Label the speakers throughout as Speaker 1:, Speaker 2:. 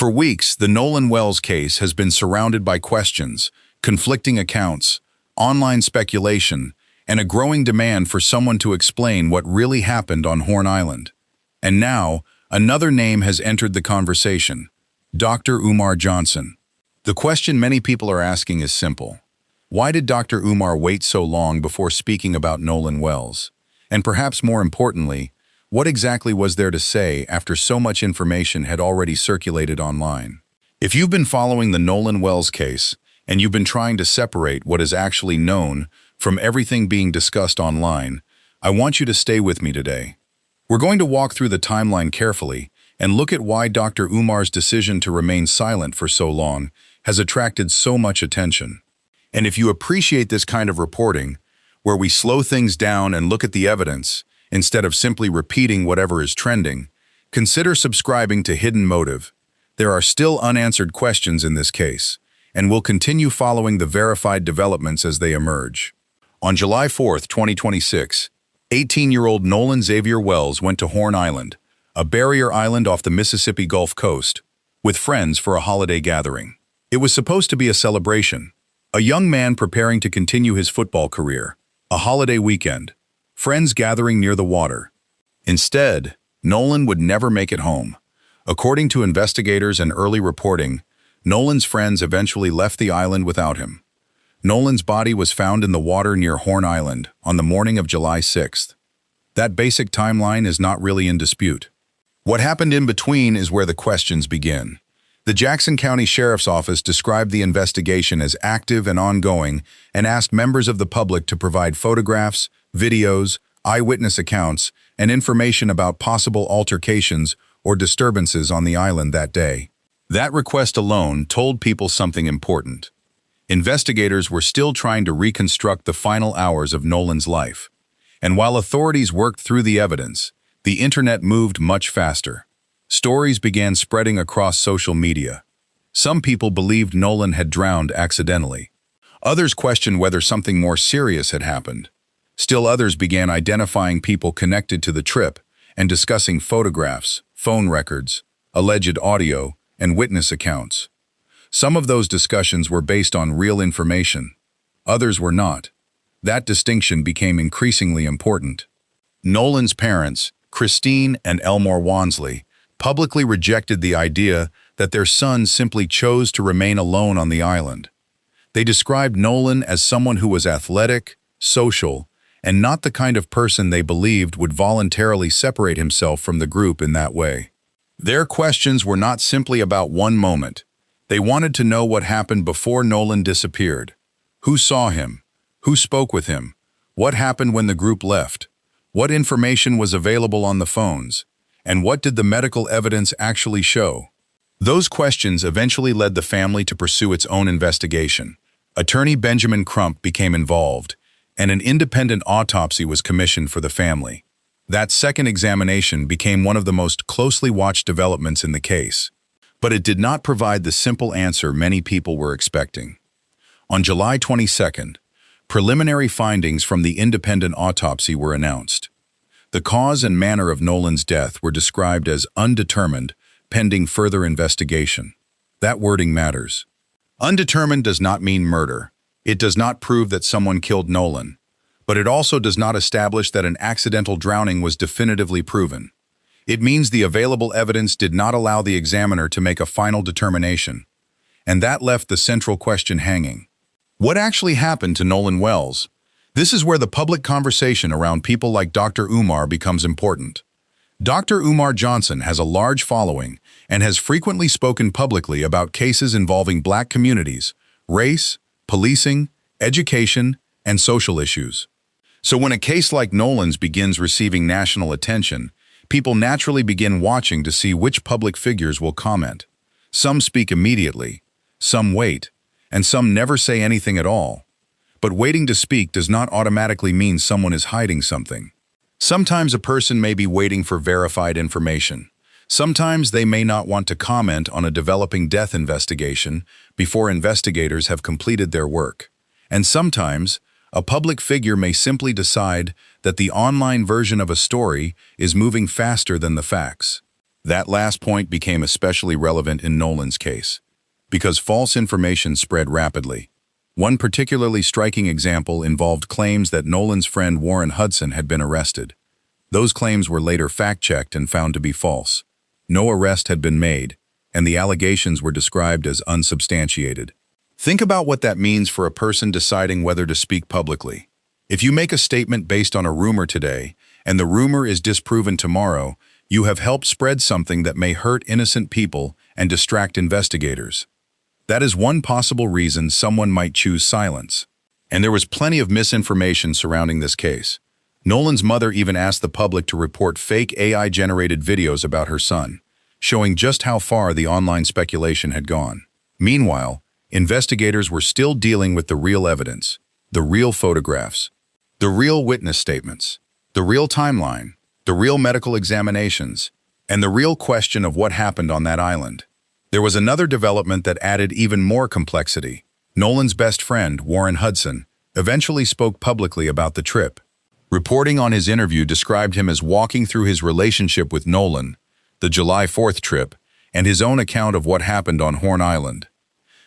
Speaker 1: For weeks, the Nolan Wells case has been surrounded by questions, conflicting accounts, online speculation, and a growing demand for someone to explain what really happened on Horn Island. And now, another name has entered the conversation: Dr. Umar Johnson. The question many people are asking is simple. Why did Dr. Umar wait so long before speaking about Nolan Wells? And perhaps more importantly, what exactly was there to say after so much information had already circulated online? If you've been following the Nolan Wells case, and you've been trying to separate what is actually known from everything being discussed online, I want you to stay with me today. We're going to walk through the timeline carefully and look at why Dr. Umar's decision to remain silent for so long has attracted so much attention. And if you appreciate this kind of reporting, where we slow things down and look at the evidence, instead of simply repeating whatever is trending, consider subscribing to Hidden Motive. There are still unanswered questions in this case, and we'll continue following the verified developments as they emerge. On July 4, 2026, 18-year-old Nolan Xavier Wells went to Horn Island, a barrier island off the Mississippi Gulf Coast, with friends for a holiday gathering. It was supposed to be a celebration, a young man preparing to continue his football career, a holiday weekend, friends gathering near the water. Instead, Nolan would never make it home. According to investigators and early reporting, Nolan's friends eventually left the island without him. Nolan's body was found in the water near Horn Island on the morning of July 6th. That basic timeline is not really in dispute. What happened in between is where the questions begin. The Jackson County Sheriff's Office described the investigation as active and ongoing and asked members of the public to provide photographs, videos, eyewitness accounts, and information about possible altercations or disturbances on the island that day. That request alone told people something important. Investigators were still trying to reconstruct the final hours of Nolan's life. And while authorities worked through the evidence, the internet moved much faster. Stories began spreading across social media. Some people believed Nolan had drowned accidentally. Others questioned whether something more serious had happened. Still others began identifying people connected to the trip and discussing photographs, phone records, alleged audio, and witness accounts. Some of those discussions were based on real information. Others were not. That distinction became increasingly important. Nolan's parents, Christine and Elmore Wansley, publicly rejected the idea that their son simply chose to remain alone on the island. They described Nolan as someone who was athletic, social, and not the kind of person they believed would voluntarily separate himself from the group in that way. Their questions were not simply about one moment. They wanted to know what happened before Nolan disappeared. Who saw him? Who spoke with him? What happened when the group left? What information was available on the phones? And what did the medical evidence actually show? Those questions eventually led the family to pursue its own investigation. Attorney Benjamin Crump became involved, and an independent autopsy was commissioned for the family. That second examination became one of the most closely watched developments in the case. But it did not provide the simple answer many people were expecting. On July 22nd, preliminary findings from the independent autopsy were announced. The cause and manner of Nolan's death were described as undetermined, pending further investigation. That wording matters. Undetermined does not mean murder. It does not prove that someone killed Nolan, but it also does not establish that an accidental drowning was definitively proven. It means the available evidence did not allow the examiner to make a final determination, and that left the central question hanging. What actually happened to Nolan Wells? This is where the public conversation around people like Dr. Umar becomes important. Dr. Umar Johnson has a large following and has frequently spoken publicly about cases involving Black communities, race, policing, education, and social issues. So when a case like Nolan's begins receiving national attention, people naturally begin watching to see which public figures will comment. Some speak immediately, some wait, and some never say anything at all. But waiting to speak does not automatically mean someone is hiding something. Sometimes a person may be waiting for verified information. Sometimes they may not want to comment on a developing death investigation before investigators have completed their work. And sometimes, a public figure may simply decide that the online version of a story is moving faster than the facts. That last point became especially relevant in Nolan's case, because false information spread rapidly. One particularly striking example involved claims that Nolan's friend Warren Hudson had been arrested. Those claims were later fact-checked and found to be false. No arrest had been made, and the allegations were described as unsubstantiated. Think about what that means for a person deciding whether to speak publicly. If you make a statement based on a rumor today, and the rumor is disproven tomorrow, you have helped spread something that may hurt innocent people and distract investigators. That is one possible reason someone might choose silence. And there was plenty of misinformation surrounding this case. Nolan's mother even asked the public to report fake AI-generated videos about her son, showing just how far the online speculation had gone. Meanwhile, investigators were still dealing with the real evidence, the real photographs, the real witness statements, the real timeline, the real medical examinations, and the real question of what happened on that island. There was another development that added even more complexity. Nolan's best friend, Warren Hudson, eventually spoke publicly about the trip. Reporting on his interview described him as walking through his relationship with Nolan, the July 4th trip, and his own account of what happened on Horn Island.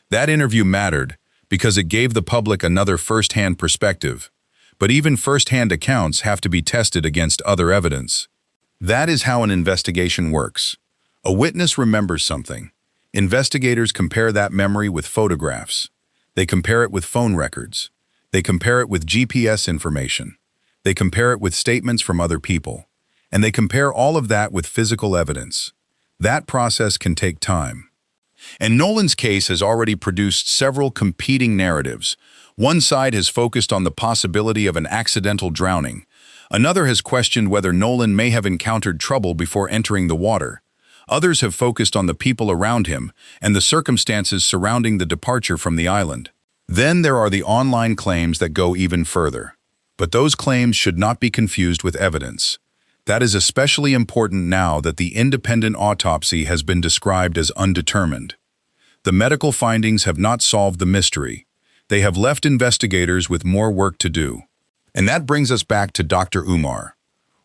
Speaker 1: That interview mattered because it gave the public another first-hand perspective, but even first-hand accounts have to be tested against other evidence. That is how an investigation works. A witness remembers something. Investigators compare that memory with photographs. They compare it with phone records. They compare it with GPS information. They compare it with statements from other people. And they compare all of that with physical evidence. That process can take time. And Nolan's case has already produced several competing narratives. One side has focused on the possibility of an accidental drowning. Another has questioned whether Nolan may have encountered trouble before entering the water. Others have focused on the people around him and the circumstances surrounding the departure from the island. Then there are the online claims that go even further. But those claims should not be confused with evidence. That is especially important now that the independent autopsy has been described as undetermined. The medical findings have not solved the mystery. They have left investigators with more work to do. And that brings us back to Dr. Umar.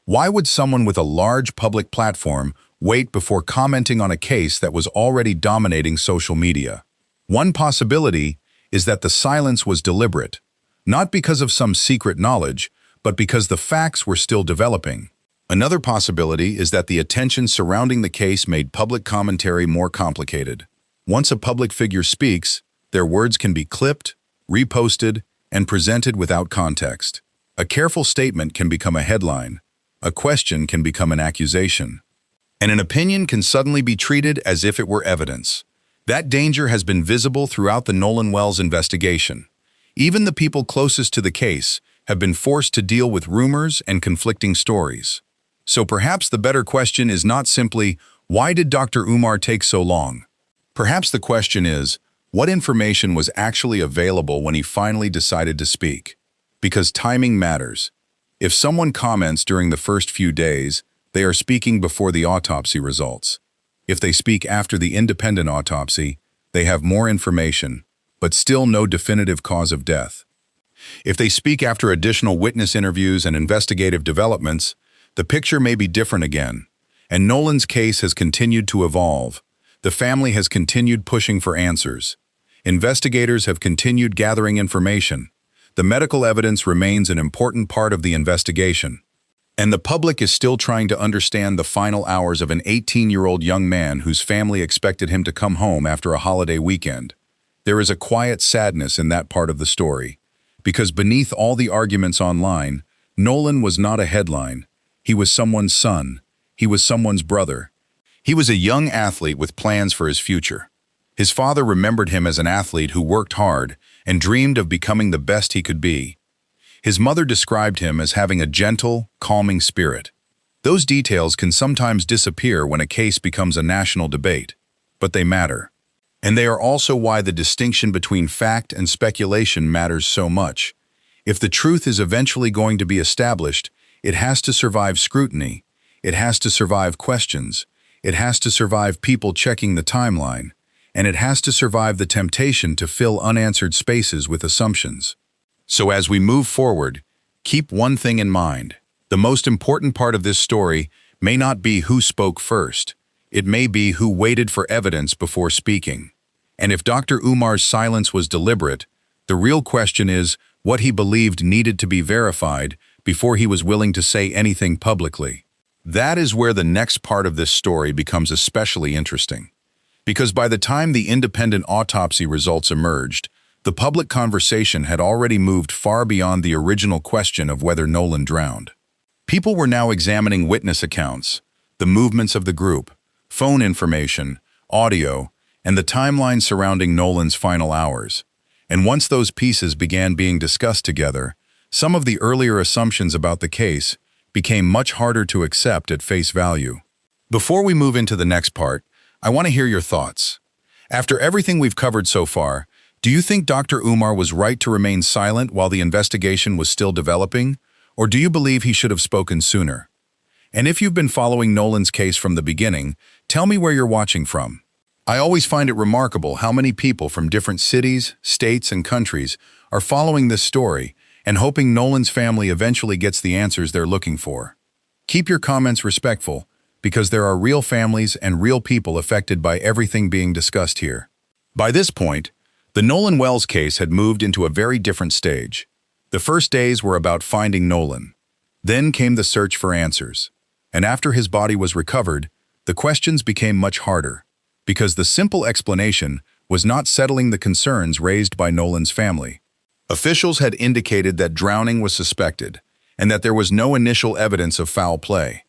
Speaker 1: Why would someone with a large public platform wait before commenting on a case that was already dominating social media? One possibility is that the silence was deliberate, not because of some secret knowledge, but because the facts were still developing. Another possibility is that the attention surrounding the case made public commentary more complicated. Once a public figure speaks, their words can be clipped, reposted, and presented without context. A careful statement can become a headline. A question can become an accusation. And an opinion can suddenly be treated as if it were evidence. That danger has been visible throughout the Nolan Wells investigation. Even the people closest to the case have been forced to deal with rumors and conflicting stories. So perhaps the better question is not simply, why did Dr. Umar take so long? Perhaps the question is, what information was actually available when he finally decided to speak? Because timing matters. If someone comments during the first few days, they are speaking before the autopsy results. If they speak after the independent autopsy, they have more information, but still no definitive cause of death. If they speak after additional witness interviews and investigative developments, the picture may be different again. And Nolan's case has continued to evolve. The family has continued pushing for answers. Investigators have continued gathering information. The medical evidence remains an important part of the investigation. And the public is still trying to understand the final hours of an 18-year-old young man whose family expected him to come home after a holiday weekend. There is a quiet sadness in that part of the story, because beneath all the arguments online, Nolan was not a headline. He was someone's son. He was someone's brother. He was a young athlete with plans for his future. His father remembered him as an athlete who worked hard and dreamed of becoming the best he could be. His mother described him as having a gentle, calming spirit. Those details can sometimes disappear when a case becomes a national debate, but they matter. And they are also why the distinction between fact and speculation matters so much. If the truth is eventually going to be established, it has to survive scrutiny. It has to survive questions. It has to survive people checking the timeline. And it has to survive the temptation to fill unanswered spaces with assumptions. So as we move forward, keep one thing in mind. The most important part of this story may not be who spoke first. It may be who waited for evidence before speaking. And if Dr. Umar's silence was deliberate, the real question is what he believed needed to be verified before he was willing to say anything publicly. That is where the next part of this story becomes especially interesting. Because by the time the independent autopsy results emerged, the public conversation had already moved far beyond the original question of whether Nolan drowned. People were now examining witness accounts, the movements of the group, phone information, audio, and the timeline surrounding Nolan's final hours. And once those pieces began being discussed together, some of the earlier assumptions about the case became much harder to accept at face value. Before we move into the next part, I want to hear your thoughts. After everything we've covered so far, do you think Dr. Umar was right to remain silent while the investigation was still developing, or do you believe he should have spoken sooner? And if you've been following Nolan's case from the beginning, tell me where you're watching from. I always find it remarkable how many people from different cities, states, and countries are following this story and hoping Nolan's family eventually gets the answers they're looking for. Keep your comments respectful, because there are real families and real people affected by everything being discussed here. By this point, the Nolan Wells case had moved into a very different stage. The first days were about finding Nolan. Then came the search for answers. And after his body was recovered, the questions became much harder, because the simple explanation was not settling the concerns raised by Nolan's family. Officials had indicated that drowning was suspected, and that there was no initial evidence of foul play.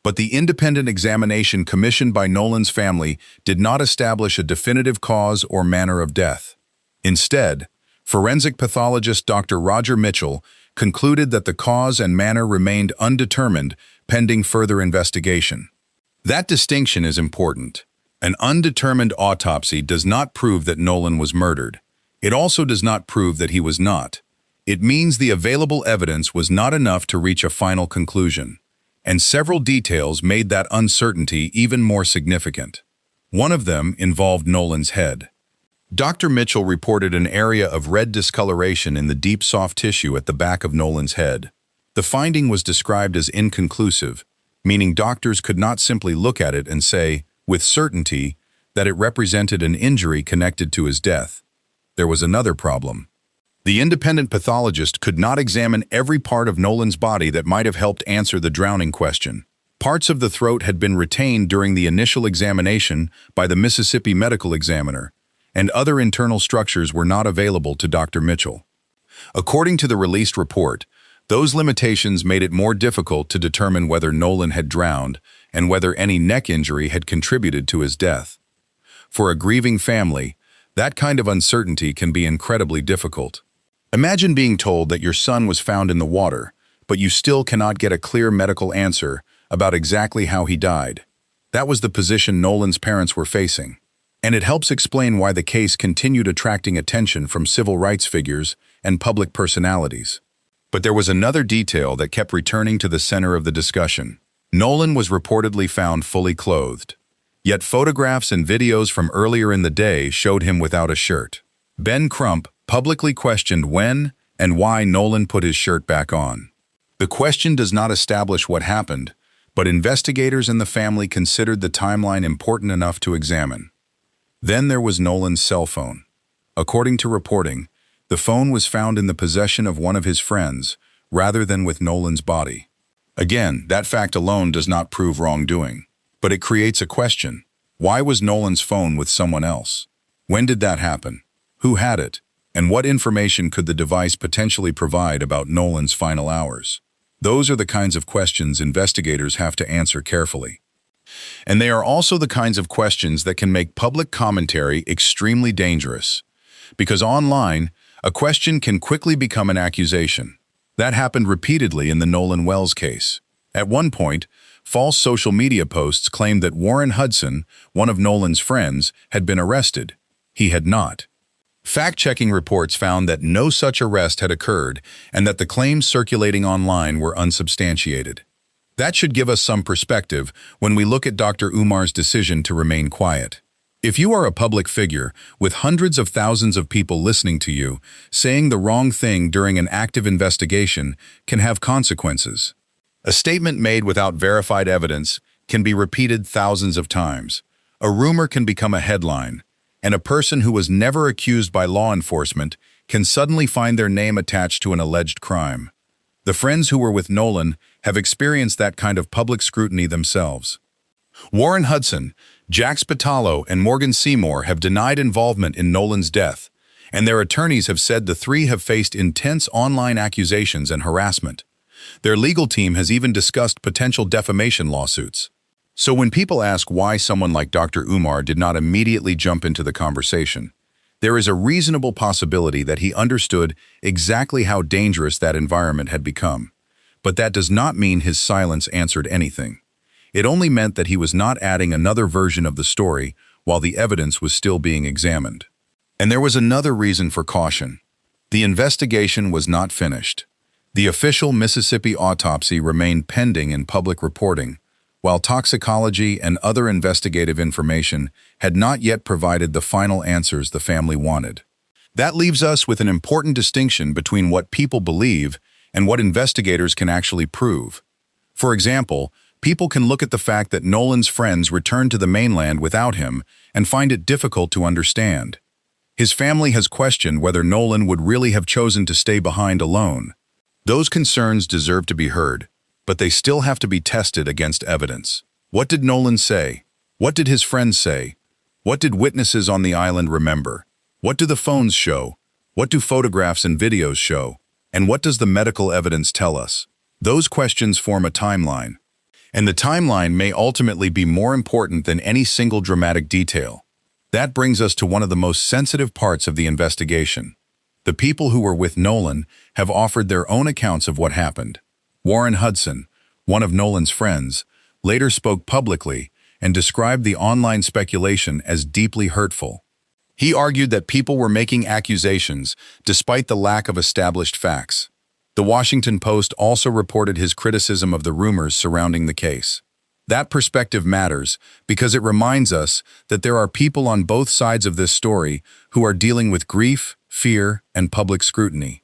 Speaker 1: But the independent examination commissioned by Nolan's family did not establish a definitive cause or manner of death. Instead, forensic pathologist Dr. Roger Mitchell concluded that the cause and manner remained undetermined pending further investigation. That distinction is important. An undetermined autopsy does not prove that Nolan was murdered. It also does not prove that he was not. It means the available evidence was not enough to reach a final conclusion. And several details made that uncertainty even more significant. One of them involved Nolan's head. Dr. Mitchell reported an area of red discoloration in the deep soft tissue at the back of Nolan's head. The finding was described as inconclusive, meaning doctors could not simply look at it and say, with certainty, that it represented an injury connected to his death. There was another problem. The independent pathologist could not examine every part of Nolan's body that might have helped answer the drowning question. Parts of the throat had been retained during the initial examination by the Mississippi medical examiner, and other internal structures were not available to Dr. Mitchell. According to the released report, those limitations made it more difficult to determine whether Nolan had drowned and whether any neck injury had contributed to his death. For a grieving family, that kind of uncertainty can be incredibly difficult. Imagine being told that your son was found in the water, but you still cannot get a clear medical answer about exactly how he died. That was the position Nolan's parents were facing. And it helps explain why the case continued attracting attention from civil rights figures and public personalities. But there was another detail that kept returning to the center of the discussion. Nolan was reportedly found fully clothed. Yet photographs and videos from earlier in the day showed him without a shirt. Ben Crump publicly questioned when and why Nolan put his shirt back on. The question does not establish what happened, but investigators and the family considered the timeline important enough to examine. Then there was Nolan's cell phone. According to reporting, the phone was found in the possession of one of his friends, rather than with Nolan's body. Again, that fact alone does not prove wrongdoing. But it creates a question. Why was Nolan's phone with someone else? When did that happen? Who had it? And what information could the device potentially provide about Nolan's final hours? Those are the kinds of questions investigators have to answer carefully. And they are also the kinds of questions that can make public commentary extremely dangerous. Because online, a question can quickly become an accusation. That happened repeatedly in the Nolan Wells case. At one point, false social media posts claimed that Warren Hudson, one of Nolan's friends, had been arrested. He had not. Fact-checking reports found that no such arrest had occurred and that the claims circulating online were unsubstantiated. That should give us some perspective when we look at Dr. Umar's decision to remain quiet. If you are a public figure with hundreds of thousands of people listening to you, saying the wrong thing during an active investigation can have consequences. A statement made without verified evidence can be repeated thousands of times. A rumor can become a headline, and a person who was never accused by law enforcement can suddenly find their name attached to an alleged crime. The friends who were with Nolan have experienced that kind of public scrutiny themselves. Warren Hudson, Jack Spatalo, and Morgan Seymour have denied involvement in Nolan's death, and their attorneys have said the three have faced intense online accusations and harassment. Their legal team has even discussed potential defamation lawsuits. So when people ask why someone like Dr. Umar did not immediately jump into the conversation, there is a reasonable possibility that he understood exactly how dangerous that environment had become. But that does not mean his silence answered anything. It only meant that he was not adding another version of the story while the evidence was still being examined. And there was another reason for caution. The investigation was not finished. The official Mississippi autopsy remained pending in public reporting, while toxicology and other investigative information had not yet provided the final answers the family wanted. That leaves us with an important distinction between what people believe and what investigators can actually prove. For example, people can look at the fact that Nolan's friends returned to the mainland without him and find it difficult to understand. His family has questioned whether Nolan would really have chosen to stay behind alone. Those concerns deserve to be heard, but they still have to be tested against evidence. What did Nolan say? What did his friends say? What did witnesses on the island remember? What do the phones show? What do photographs and videos show? And what does the medical evidence tell us? Those questions form a timeline. And the timeline may ultimately be more important than any single dramatic detail. That brings us to one of the most sensitive parts of the investigation. The people who were with Nolan have offered their own accounts of what happened. Warren Hudson, one of Nolan's friends, later spoke publicly and described the online speculation as deeply hurtful. He argued that people were making accusations despite the lack of established facts. The Washington Post also reported his criticism of the rumors surrounding the case. That perspective matters because it reminds us that there are people on both sides of this story who are dealing with grief, fear, and public scrutiny.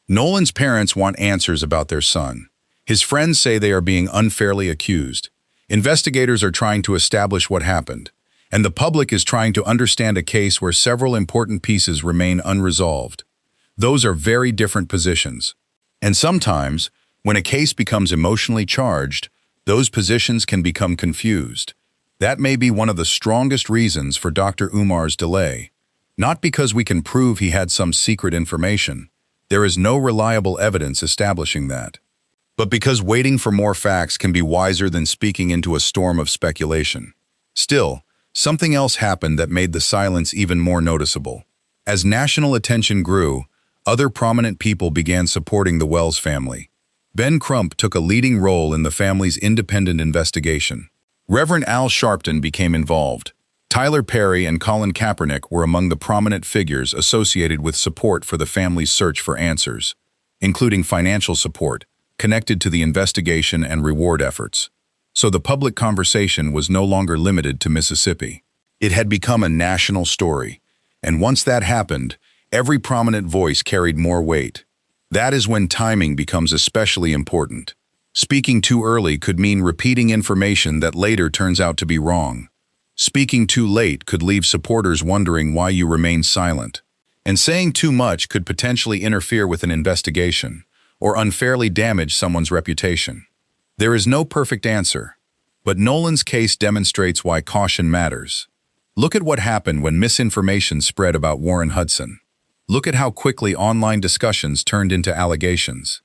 Speaker 1: Nolan's parents want answers about their son. His friends say they are being unfairly accused. Investigators are trying to establish what happened, and the public is trying to understand a case where several important pieces remain unresolved. Those are very different positions. And sometimes, when a case becomes emotionally charged, those positions can become confused. That may be one of the strongest reasons for Dr. Umar's delay. Not because we can prove he had some secret information. There is no reliable evidence establishing that. But because waiting for more facts can be wiser than speaking into a storm of speculation. Still, something else happened that made the silence even more noticeable. As national attention grew, other prominent people began supporting the Wells family. Ben Crump took a leading role in the family's independent investigation. Reverend Al Sharpton became involved. Tyler Perry and Colin Kaepernick were among the prominent figures associated with support for the family's search for answers, including financial support, connected to the investigation and reward efforts. So the public conversation was no longer limited to Mississippi. It had become a national story, and once that happened, every prominent voice carried more weight. That is when timing becomes especially important. Speaking too early could mean repeating information that later turns out to be wrong. Speaking too late could leave supporters wondering why you remain silent. And saying too much could potentially interfere with an investigation or unfairly damage someone's reputation. There is no perfect answer, but Nolan's case demonstrates why caution matters. Look at what happened when misinformation spread about Warren Hudson. Look at how quickly online discussions turned into allegations.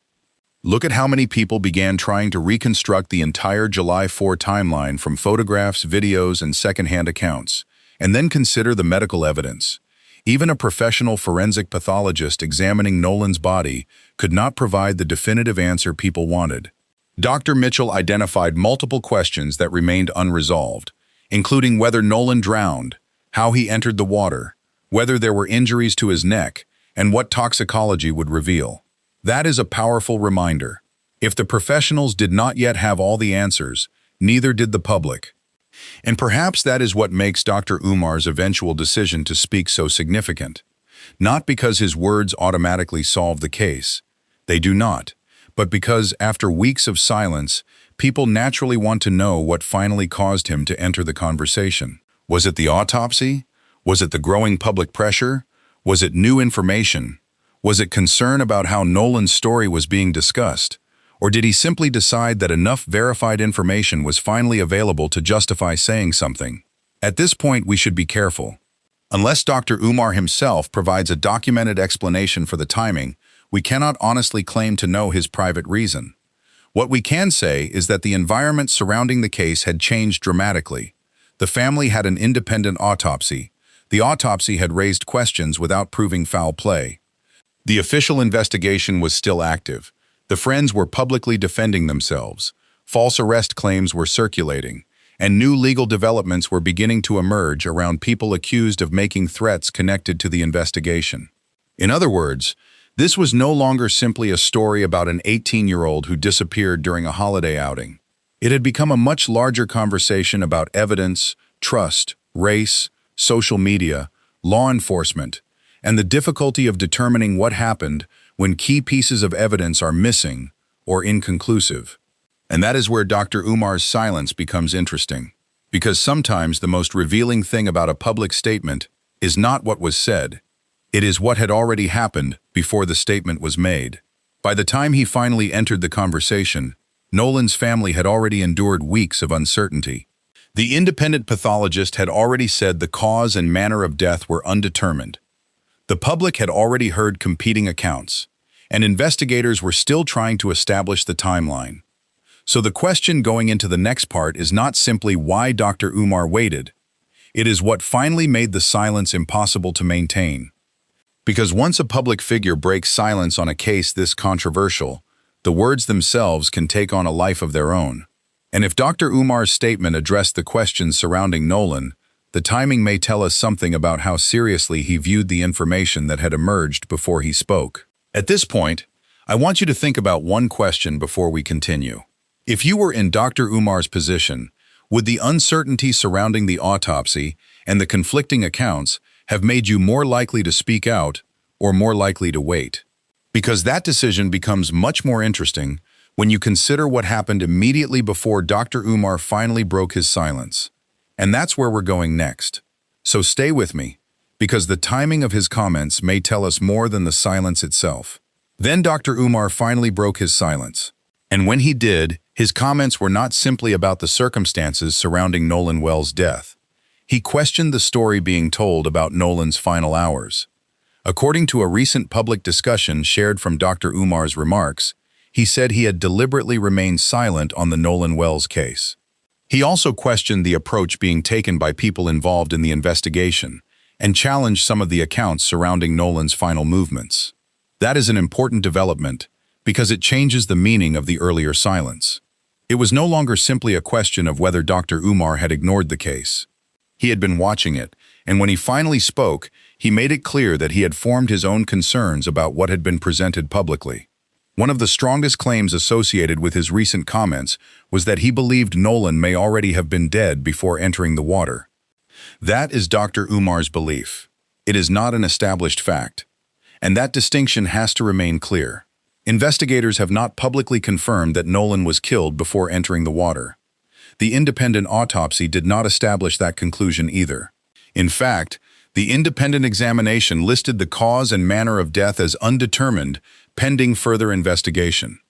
Speaker 1: Look at how many people began trying to reconstruct the entire July 4 timeline from photographs, videos, and secondhand accounts, and then consider the medical evidence. Even a professional forensic pathologist examining Nolan's body could not provide the definitive answer people wanted. Dr. Mitchell identified multiple questions that remained unresolved, including whether Nolan drowned, how he entered the water, whether there were injuries to his neck, and what toxicology would reveal. That is a powerful reminder. If the professionals did not yet have all the answers, neither did the public. And perhaps that is what makes Dr. Umar's eventual decision to speak so significant. Not because his words automatically solve the case. They do not. But because, after weeks of silence, people naturally want to know what finally caused him to enter the conversation. Was it the autopsy? Was it the growing public pressure? Was it new information? Was it concern about how Nolan's story was being discussed? Or did he simply decide that enough verified information was finally available to justify saying something? At this point, we should be careful. Unless Dr. Umar himself provides a documented explanation for the timing, we cannot honestly claim to know his private reason. What we can say is that the environment surrounding the case had changed dramatically. The family had an independent autopsy. The autopsy had raised questions without proving foul play. The official investigation was still active. The friends were publicly defending themselves. False arrest claims were circulating, and new legal developments were beginning to emerge around people accused of making threats connected to the investigation. In other words, this was no longer simply a story about an 18-year-old who disappeared during a holiday outing. It had become a much larger conversation about evidence, trust, race, social media, law enforcement, and the difficulty of determining what happened when key pieces of evidence are missing or inconclusive. And that is where Dr. Umar's silence becomes interesting, because sometimes the most revealing thing about a public statement is not what was said. It is what had already happened before the statement was made. By the time he finally entered the conversation, Nolan's family had already endured weeks of uncertainty. The independent pathologist had already said the cause and manner of death were undetermined. The public had already heard competing accounts, and investigators were still trying to establish the timeline. So the question going into the next part is not simply why Dr. Umar waited. It is what finally made the silence impossible to maintain. Because once a public figure breaks silence on a case this controversial, the words themselves can take on a life of their own. And if Dr. Umar's statement addressed the questions surrounding Nolan, the timing may tell us something about how seriously he viewed the information that had emerged before he spoke. At this point, I want you to think about one question before we continue. If you were in Dr. Umar's position, would the uncertainty surrounding the autopsy and the conflicting accounts have made you more likely to speak out or more likely to wait? Because that decision becomes much more interesting when you consider what happened immediately before Dr. Umar finally broke his silence. And that's where we're going next. So stay with me, because the timing of his comments may tell us more than the silence itself. Then Dr. Umar finally broke his silence. And when he did, his comments were not simply about the circumstances surrounding Nolan Wells' death. He questioned the story being told about Nolan's final hours. According to a recent public discussion shared from Dr. Umar's remarks, he said he had deliberately remained silent on the Nolan Wells case. He also questioned the approach being taken by people involved in the investigation and challenged some of the accounts surrounding Nolan's final movements. That is an important development because it changes the meaning of the earlier silence. It was no longer simply a question of whether Dr. Umar had ignored the case. He had been watching it, and when he finally spoke, he made it clear that he had formed his own concerns about what had been presented publicly. One of the strongest claims associated with his recent comments was that he believed Nolan may already have been dead before entering the water. That is Dr. Umar's belief. It is not an established fact, and that distinction has to remain clear. Investigators have not publicly confirmed that Nolan was killed before entering the water. The independent autopsy did not establish that conclusion either. In fact, the independent examination listed the cause and manner of death as undetermined, pending further investigation.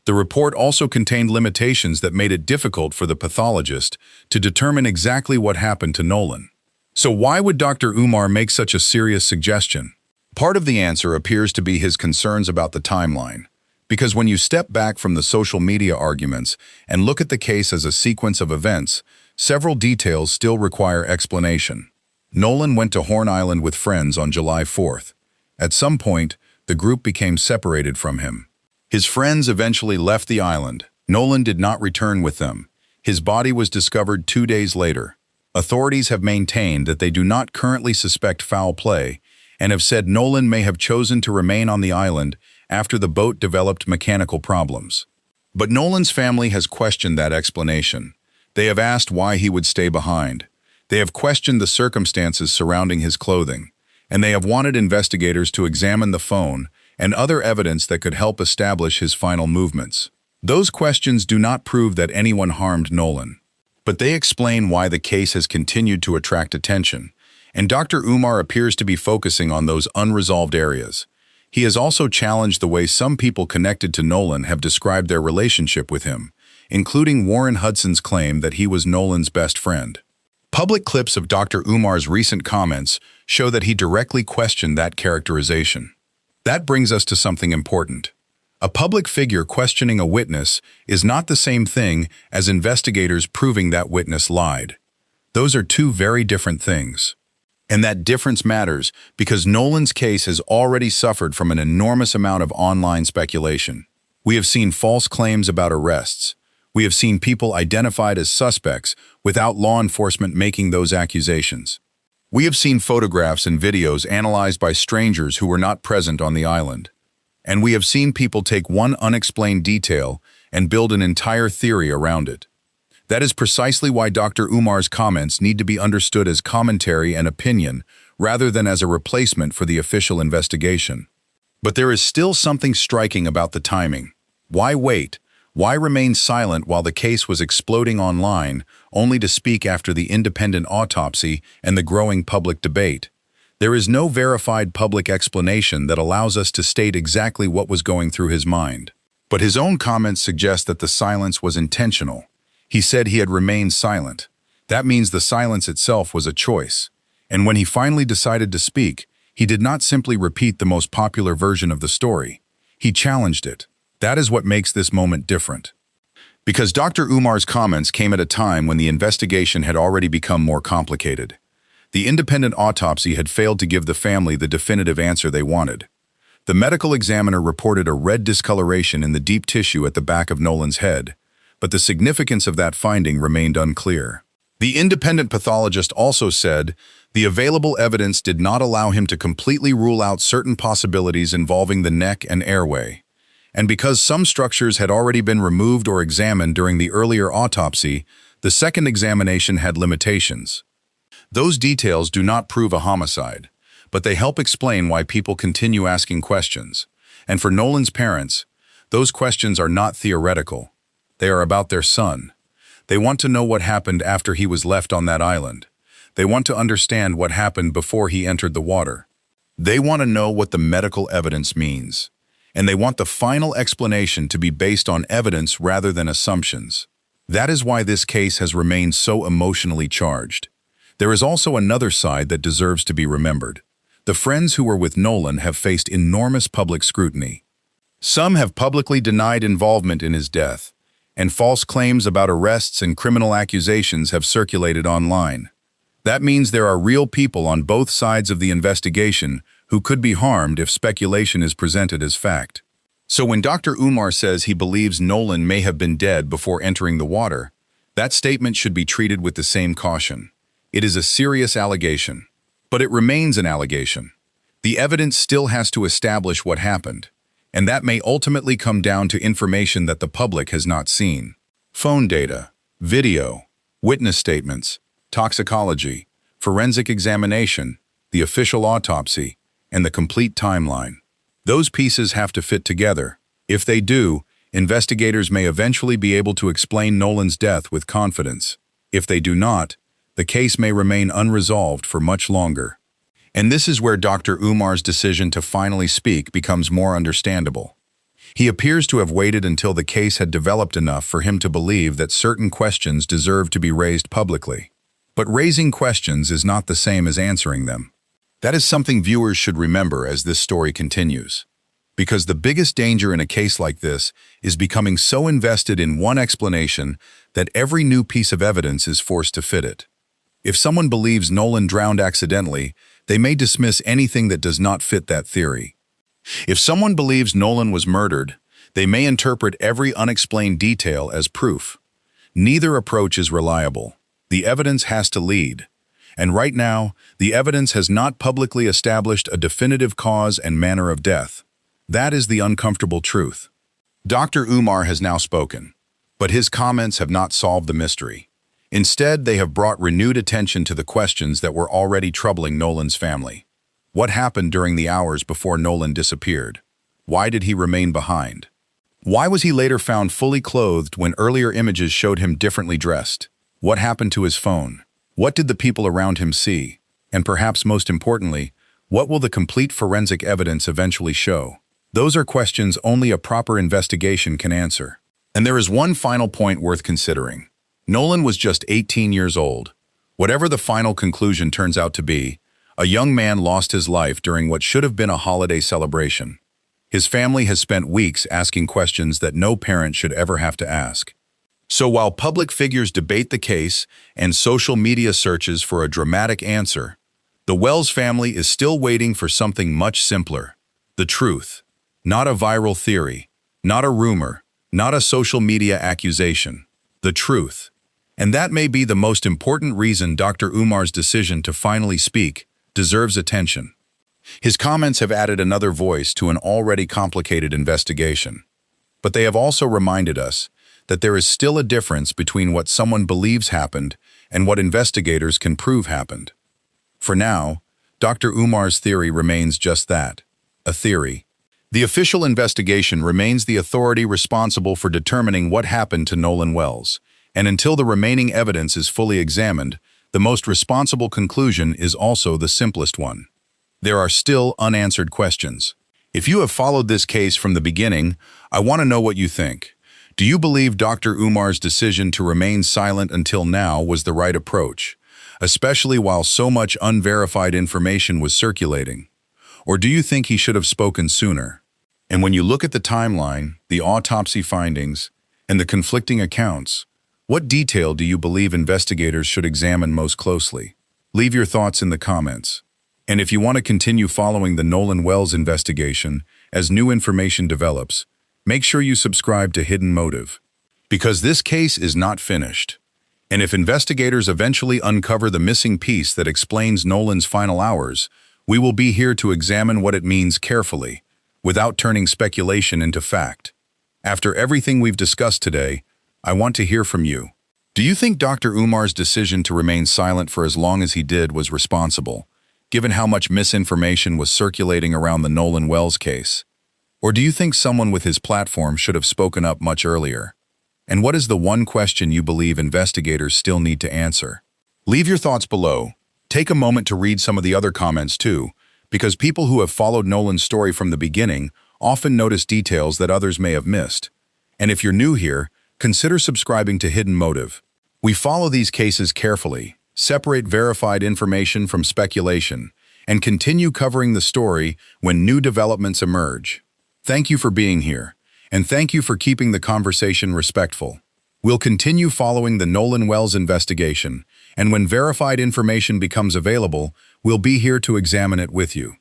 Speaker 1: The report also contained limitations that made it difficult for the pathologist to determine exactly what happened to Nolan. So why would Dr. Umar make such a serious suggestion? Part of the answer appears to be his concerns about the timeline. Because when you step back from the social media arguments and look at the case as a sequence of events, several details still require explanation. Nolan went to Horn Island with friends on July 4th. At some point, the group became separated from him. His friends eventually left the island. Nolan did not return with them. His body was discovered 2 days later. Authorities have maintained that they do not currently suspect foul play and have said Nolan may have chosen to remain on the island after the boat developed mechanical problems. But Nolan's family has questioned that explanation. They have asked why he would stay behind. They have questioned the circumstances surrounding his clothing, and they have wanted investigators to examine the phone and other evidence that could help establish his final movements. Those questions do not prove that anyone harmed Nolan, but they explain why the case has continued to attract attention, and Dr. Umar appears to be focusing on those unresolved areas. He has also challenged the way some people connected to Nolan have described their relationship with him, including Warren Hudson's claim that he was Nolan's best friend. Public clips of Dr. Umar's recent comments show that he directly questioned that characterization. That brings us to something important. A public figure questioning a witness is not the same thing as investigators proving that witness lied. Those are two very different things. And that difference matters because Nolan's case has already suffered from an enormous amount of online speculation. We have seen false claims about arrests. We have seen people identified as suspects without law enforcement making those accusations. We have seen photographs and videos analyzed by strangers who were not present on the island. And we have seen people take one unexplained detail and build an entire theory around it. That is precisely why Dr. Umar's comments need to be understood as commentary and opinion rather than as a replacement for the official investigation. But there is still something striking about the timing. Why wait? Why remain silent while the case was exploding online, only to speak after the independent autopsy and the growing public debate? There is no verified public explanation that allows us to state exactly what was going through his mind. But his own comments suggest that the silence was intentional. He said he had remained silent. That means the silence itself was a choice. And when he finally decided to speak, he did not simply repeat the most popular version of the story. He challenged it. That is what makes this moment different. Because Dr. Umar's comments came at a time when the investigation had already become more complicated. The independent autopsy had failed to give the family the definitive answer they wanted. The medical examiner reported a red discoloration in the deep tissue at the back of Nolan's head, but the significance of that finding remained unclear. The independent pathologist also said the available evidence did not allow him to completely rule out certain possibilities involving the neck and airway. And because some structures had already been removed or examined during the earlier autopsy, the second examination had limitations. Those details do not prove a homicide, but they help explain why people continue asking questions. And for Nolan's parents, those questions are not theoretical. They are about their son. They want to know what happened after he was left on that island. They want to understand what happened before he entered the water. They want to know what the medical evidence means. And they want the final explanation to be based on evidence rather than assumptions. That is why this case has remained so emotionally charged. There is also another side that deserves to be remembered. The friends who were with Nolan have faced enormous public scrutiny. Some have publicly denied involvement in his death, and false claims about arrests and criminal accusations have circulated online. That means there are real people on both sides of the investigation who could be harmed if speculation is presented as fact. So when Dr. Umar says he believes Nolan may have been dead before entering the water, that statement should be treated with the same caution. It is a serious allegation, but it remains an allegation. The evidence still has to establish what happened, and that may ultimately come down to information that the public has not seen. Phone data, video, witness statements, toxicology, forensic examination, the official autopsy, and the complete timeline. Those pieces have to fit together. If they do, investigators may eventually be able to explain Nolan's death with confidence. If they do not, the case may remain unresolved for much longer. And this is where Dr. Umar's decision to finally speak becomes more understandable. He appears to have waited until the case had developed enough for him to believe that certain questions deserve to be raised publicly. But raising questions is not the same as answering them. That is something viewers should remember as this story continues. Because the biggest danger in a case like this is becoming so invested in one explanation that every new piece of evidence is forced to fit it. If someone believes Nolan drowned accidentally, they may dismiss anything that does not fit that theory. If someone believes Nolan was murdered, they may interpret every unexplained detail as proof. Neither approach is reliable. The evidence has to lead. And right now, the evidence has not publicly established a definitive cause and manner of death. That is the uncomfortable truth. Dr. Umar has now spoken, but his comments have not solved the mystery. Instead, they have brought renewed attention to the questions that were already troubling Nolan's family. What happened during the hours before Nolan disappeared? Why did he remain behind? Why was he later found fully clothed when earlier images showed him differently dressed? What happened to his phone? What did the people around him see? And perhaps most importantly, what will the complete forensic evidence eventually show? Those are questions only a proper investigation can answer. And there is one final point worth considering. Nolan was just 18 years old. Whatever the final conclusion turns out to be, a young man lost his life during what should have been a holiday celebration. His family has spent weeks asking questions that no parent should ever have to ask. So while public figures debate the case and social media searches for a dramatic answer, the Wells family is still waiting for something much simpler: the truth. Not a viral theory, not a rumor, not a social media accusation. The truth. And that may be the most important reason Dr. Umar's decision to finally speak deserves attention. His comments have added another voice to an already complicated investigation. But they have also reminded us that there is still a difference between what someone believes happened and what investigators can prove happened. For now, Dr. Umar's theory remains just that, a theory. The official investigation remains the authority responsible for determining what happened to Nolan Wells, and until the remaining evidence is fully examined, the most responsible conclusion is also the simplest one. There are still unanswered questions. If you have followed this case from the beginning, I want to know what you think. Do you believe Dr. Umar's decision to remain silent until now was the right approach, especially while so much unverified information was circulating? Or do you think he should have spoken sooner? And when you look at the timeline, the autopsy findings, and the conflicting accounts, what detail do you believe investigators should examine most closely? Leave your thoughts in the comments. And if you want to continue following the Nolan Wells investigation as new information develops, make sure you subscribe to Hidden Motive. Because this case is not finished. And if investigators eventually uncover the missing piece that explains Nolan's final hours, we will be here to examine what it means carefully, without turning speculation into fact. After everything we've discussed today, I want to hear from you. Do you think Dr. Umar's decision to remain silent for as long as he did was responsible, given how much misinformation was circulating around the Nolan Wells case? Or do you think someone with his platform should have spoken up much earlier? And what is the one question you believe investigators still need to answer? Leave your thoughts below. Take a moment to read some of the other comments too, because people who have followed Nolan's story from the beginning often notice details that others may have missed. And if you're new here, consider subscribing to Hidden Motive. We follow these cases carefully, separate verified information from speculation, and continue covering the story when new developments emerge. Thank you for being here, and thank you for keeping the conversation respectful. We'll continue following the Nolan Wells investigation, and when verified information becomes available, we'll be here to examine it with you.